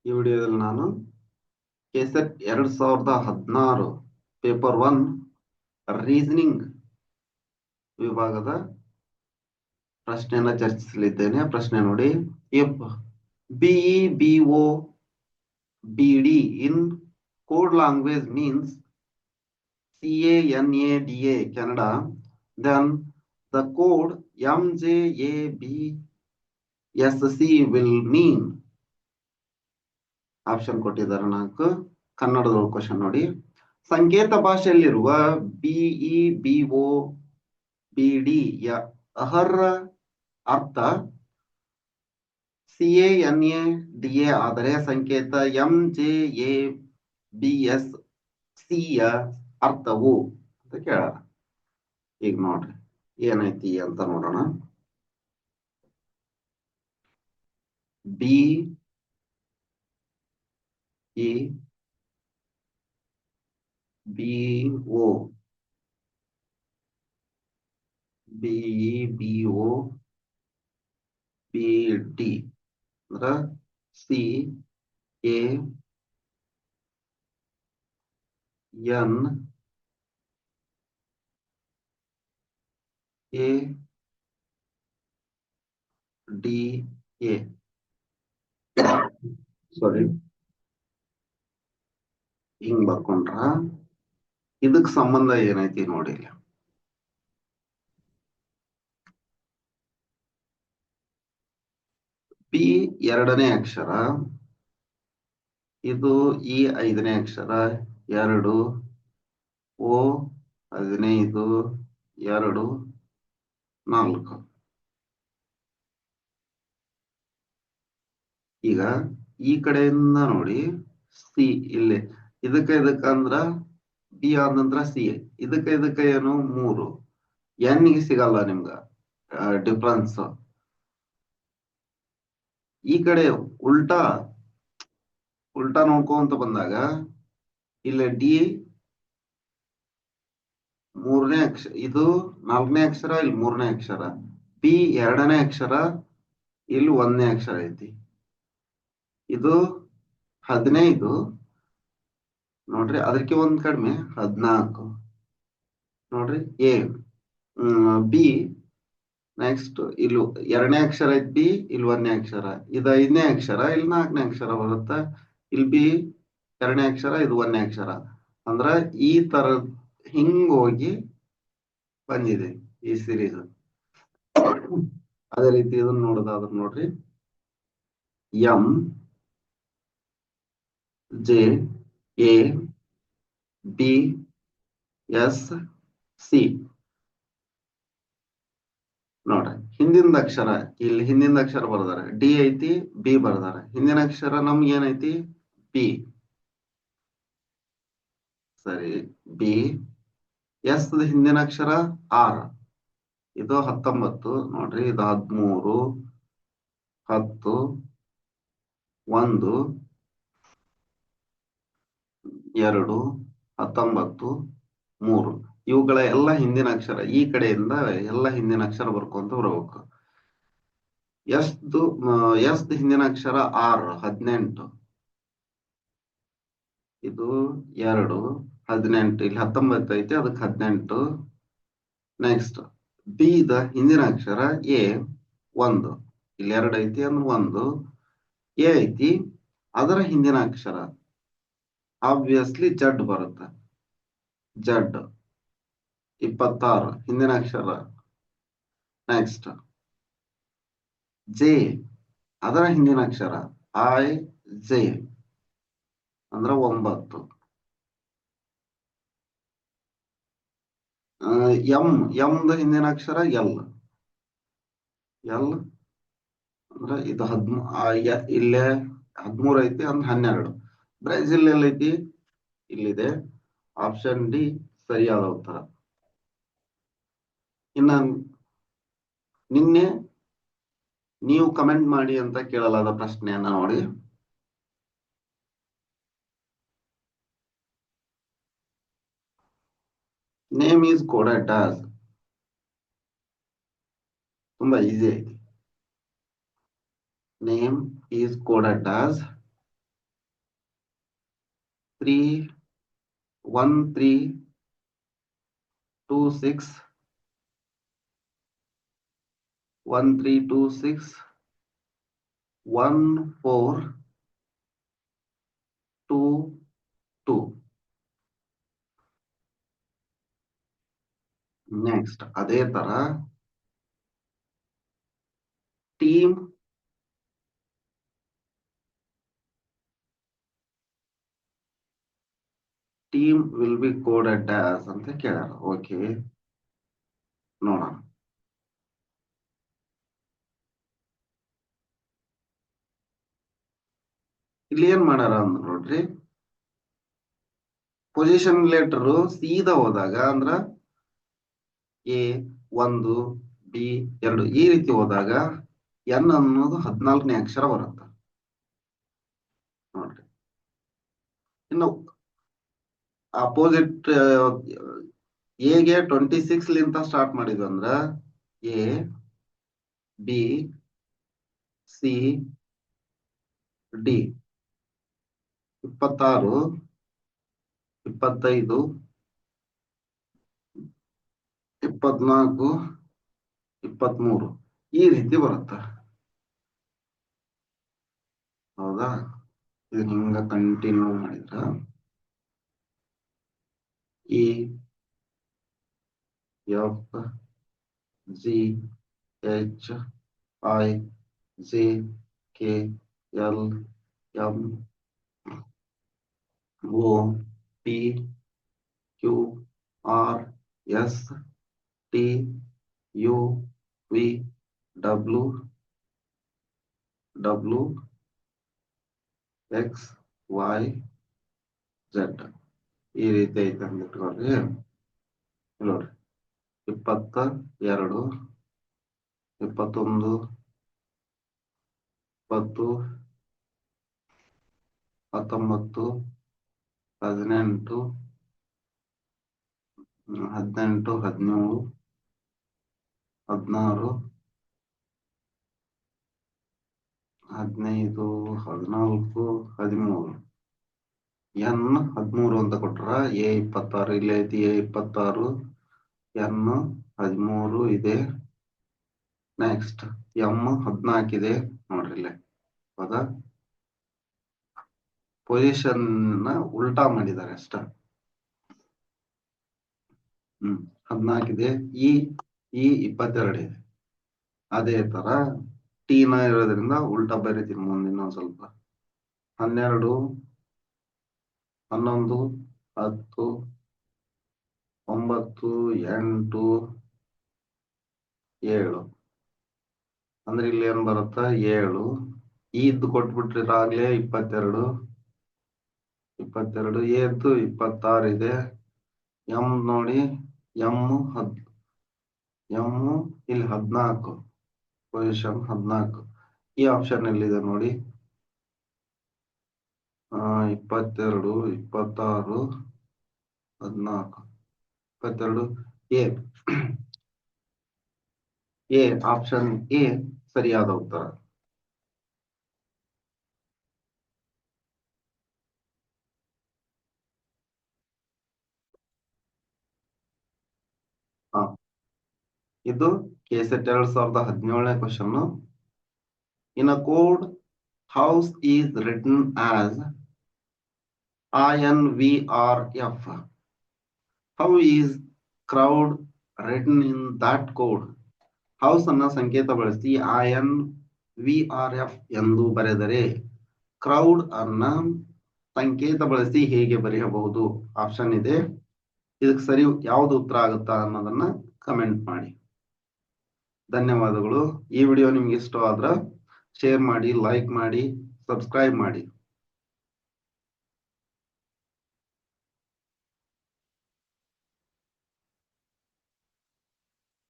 ಈ ವಿಡಿಯೋದಲ್ಲಿ ನಾನು ಕೆಸೆಟ್ 2016 ಪೇಪರ್ 1 ರೀಸನಿಂಗ್ ವಿಭಾಗದ ಪ್ರಶ್ನೆಯನ್ನ ಚರ್ಚಿಸಲಿದ್ದೇನೆ. ಪ್ರಶ್ನೆ ನೋಡಿ, if B E B O B D in code language means CANADA Canada, then the code MJABSC will mean. Option ಕೊಟ್ಟಿದ್ದಾರೆ 4. ಕನ್ನಡದ ಕ್ವಶನ್ ನೋಡಿ. ಸಂಕೇತ ಭಾಷೆಯಲ್ಲಿರುವ ಬಿಇ ಬಿಒ ಬಿಡಿ ಯ ಅರ್ಹ ಅರ್ಥ CANADA ಆದರೆ ಸಂಕೇತ MJABSC ಯ ಅರ್ಥವು ಅಂತ ಕೇಳಾರ. ಈಗ ನೋಡ್ರಿ ಏನೈತಿ ಅಂತ ನೋಡೋಣ. B E BO BE B O ಬಿಡಿ ಅಂದ್ರ CANADA ಸಾರಿ ಹಿಂಗ್ ಬರ್ಕೊಂಡ್ರ ಇದಕ್ ಸಂಬಂಧ ಏನೈತಿ ನೋಡಿ. ಪಿ 2ನೇ ಅಕ್ಷರ, ಇದು ಈ 5ನೇ ಅಕ್ಷರ 2, ಓ 15 2 4. ಈಗ ಈ ಕಡೆಯಿಂದ ನೋಡಿ ಸಿ ಇಲ್ಲಿ ಇದಕ್ಕ ಅಂದ್ರ ಬಿ ಆದ ನಂತರ ಸಿ, ಇದಕ್ಕ ಏನು 3 ಎನ್ ಗೆ ಸಿಗಲ್ಲ ನಿಮ್ಗ ಡಿಫ್ರೆನ್ಸ್. ಈ ಕಡೆ ಉಲ್ಟಾ ನೋಡ್ಕೊಂತ ಬಂದಾಗ ಇಲ್ಲಿ ಡಿ 3ನೇ ಅಕ್ಷರ, ಇದು 4ನೇ ಅಕ್ಷರ, ಇಲ್ಲಿ 3ನೇ ಅಕ್ಷರ, ಪಿ 2ನೇ ಅಕ್ಷರ, ಇಲ್ಲಿ 1ನೇ ಅಕ್ಷರ ಐತಿ. ಇದು 15 ನೋಡ್ರಿ, ಅದಕ್ಕೆ ಒಂದ್ ಕಡಿಮೆ 14 ನೋಡ್ರಿ. ಎ ಬಿ ನೆಕ್ಸ್ಟ್ ಇಲ್ಲಿ 2ನೇ ಅಕ್ಷರ ಐತಿ, ಬಿ ಇಲ್ಲಿ 1ನೇ ಅಕ್ಷರ, ಇದು 5ನೇ ಅಕ್ಷರ, ಇಲ್ಲಿ 4ನೇ ಅಕ್ಷರ ಬರುತ್ತ. ಇಲ್ಲಿ ಬಿ 2ನೇ ಅಕ್ಷರ, ಇದು 1ನೇ ಅಕ್ಷರ. ಅಂದ್ರ ಈ ತರ ಹಿಂಗ್ ಹೋಗಿ ಬಂದಿದೆ ಈ ಸಿರೀಸ್. ಅದೇ ರೀತಿ ಇದನ್ನ ನೋಡೋದಾದ್ರ ನೋಡ್ರಿ, M J A B S C ನೋಡ್ರಿ. ಹಿಂದಿನ ಅಕ್ಷರ ಇಲ್ಲಿ ಹಿಂದಿನ ಅಕ್ಷರ ಬರ್ದಾರ, ಡಿ ಐತಿ, ಬಿ ಬರ್ದಾರ. ಹಿಂದಿನ ಅಕ್ಷರ ನಮ್ಗೆ ಏನೈತಿ ಬಿ, ಸರಿ. ಬಿ ಎಸ್ ಹಿಂದಿನ ಅಕ್ಷರ ಆರ್, ಇದು 19 ನೋಡ್ರಿ, ಇದು 13 10 1 2 19 3 ಇವುಗಳ ಎಲ್ಲ ಹಿಂದಿನ ಅಕ್ಷರ. ಈ ಕಡೆಯಿಂದ ಎಲ್ಲ ಹಿಂದಿನ ಅಕ್ಷರ ಬರ್ಕೊಂತ ಬರ್ಬೇಕು. ಎಸ್ ಹಿಂದಿನ ಅಕ್ಷರ ಆರ್ 18, ಇದು 2 18, ಇಲ್ಲಿ 19 ಐತಿ, ಅದಕ್ಕೆ 18. ನೆಕ್ಸ್ಟ್ ಬಿ ದ ಹಿಂದಿನ ಅಕ್ಷರ ಎ 1, ಇಲ್ಲಿ 2 ಐತಿ ಅಂದ್ರೆ 1. ಎ ಐತಿ, ಅದರ ಹಿಂದಿನ ಅಕ್ಷರ ಆಬ್ವಿಯಸ್ಲಿ ಜಡ್ ಬರುತ್ತೆ. ಜಡ್ 26 ಹಿಂದಿನ ಅಕ್ಷರ. ನೆಕ್ಸ್ಟ್ ಜೆ ಅದರ ಹಿಂದಿನ ಅಕ್ಷರ ಐ ಜೆ ಅಂದ್ರ 9. ಎಂ ದ ಹಿಂದಿನ ಅಕ್ಷರ ಎಲ್ ಅಂದ್ರ ಇದು ಇಲ್ಲೇ 13 ಐತಿ ಅಂದ್ರೆ 12. ಬ್ರೆಜಿಲ್ ಎಲ್ಲೈತಿ? ಇಲ್ಲಿದೆ. ಆಪ್ಷನ್ ಡಿ ಸರಿಯಾದ ಉತ್ತರ. ಇನ್ನ ನಿನ್ನೆ ನೀವು ಕಮೆಂಟ್ ಮಾಡಿ ಅಂತ ಕೇಳಲಾದ ಪ್ರಶ್ನೆಯನ್ನ ನೋಡಿ. ನೇಮ್ ಈಸ್ ಕೋಡೆಡ್ ಆಸ್, ತುಂಬಾ ಈಸಿ ಐತಿ. Name is coded as 3 1 3 2 6 1 3 2 6 1 4 2 2. Next ಅದೇ ತರ team will be coded as ಅಂತ ಕೇಳ್ಯಾರ. ಓಕೆ, ನೋಡೋಣ. ಇಲ್ಲಿ ಏನ್ ಮಾಡ್ಯಾರ ಅಂದ್ರ ನೋಡ್ರಿ, ಪೊಸಿಷನ್ ಲೆಟರ್ ಸೀದಾ ಹೋದಾಗ ಅಂದ್ರ ಎ 1 ಬಿ 2 ಈ ರೀತಿ ಹೋದಾಗ ಎನ್ ಅನ್ನೋದು 14ನೇ ಅಕ್ಷರ ಬರುತ್ತೆ ನೋಡ್ರಿ. ಇನ್ನು ಅಪೋಸಿಟ್ ಎಗೆ 26 ಲಿಂತ ಸ್ಟಾರ್ಟ್ ಮಾಡಿದ್ವಿ ಅಂದ್ರ ಎ ಬಿ ಸಿ ಡಿ 26 25 24 23 ಈ ರೀತಿ ಬರುತ್ತ. ಹೌದಾ? ಇದು ಹಿಂಗ ಕಂಟಿನ್ಯೂ ಮಾಡಿದ್ರ E F G H I J K L M O P Q R S T U V W W X Y Z ಈ ರೀತಿ ಐತೆ ಅಂದ್ಬಿಟ್ಕೊಳ್ರಿ. ನೋಡ್ರಿ 22 21 20 19 18 18 17 16 15 14 13 ಎನ್ 13 ಅಂತ ಕೊಟ್ರ ಎ 26 ಇಲ್ಲಿ ಐತಿ. ಎ 26 ಎನ್ 13 ಇದೆ. ನೆಕ್ಸ್ಟ್ ಎಂ 14 ಇದೆ ನೋಡ್ರಿ ಇಲ್ಲೇ. ಹೌದಾ? ಪೊಸಿಷನ್ ಉಲ್ಟಾ ಮಾಡಿದ್ದಾರೆ ಅಷ್ಟ. 14 ಇದೆ. ಈ 22 ಇದೆ. ಅದೇ ತರ ಟಿ ನ ಇರೋದ್ರಿಂದ ಉಲ್ಟಾ ಬರೀತೀನಿ ಮುಂದೆ ಇನ್ನೊಂದ್ ಸ್ವಲ್ಪ. 12 11 10 9 8 7 ಅಂದ್ರೆ ಇಲ್ಲಿ ಏನ್ ಬರುತ್ತ 7 ಇದ್ದು ಕೊಟ್ಬಿಟ್ರಿರಾಗ್ಲೇ 22 ಎದ್ದು 26 ಇದೆ. ಎಂ ನೋಡಿ ಎಂ ಇಲ್ಲಿ 14 ಪೊಸಿಷನ್ 14 ಈ ಆಪ್ಷನ್ ಎಲ್ಲಿದೆ ನೋಡಿ. 22 26 14 22 ಎ ಆಪ್ಷನ್ ಎ ಸರಿಯಾದ ಉತ್ತರ. ಇದು ಕೆಸೆಟ್ 2017ನೇ question. In a code house is written as INVRF. How is crowd written in that code? House ಅನ್ನ ಸಂಕೇತ ಬಳಸಿ INVRF ಎಂದು ಬರೆದರೆ ಕ್ರೌಡ್ ಅನ್ನ ಸಂಕೇತ ಬಳಸಿ ಹೇಗೆ ಬರೆಯಬಹುದು? ಆಪ್ಷನ್ ಇದೆ. ಇದಕ್ಕೆ ಸರಿ ಯಾವ್ದು ಉತ್ತರ ಆಗುತ್ತಾ ಅನ್ನೋದನ್ನ ಕಮೆಂಟ್ ಮಾಡಿ. ಧನ್ಯವಾದಗಳು. ಈ ವಿಡಿಯೋ ನಿಮ್ಗೆ ಇಷ್ಟವಾದ್ರ ಶೇರ್ ಮಾಡಿ, ಲೈಕ್ ಮಾಡಿ, ಸಬ್ಸ್ಕ್ರೈಬ್ ಮಾಡಿ.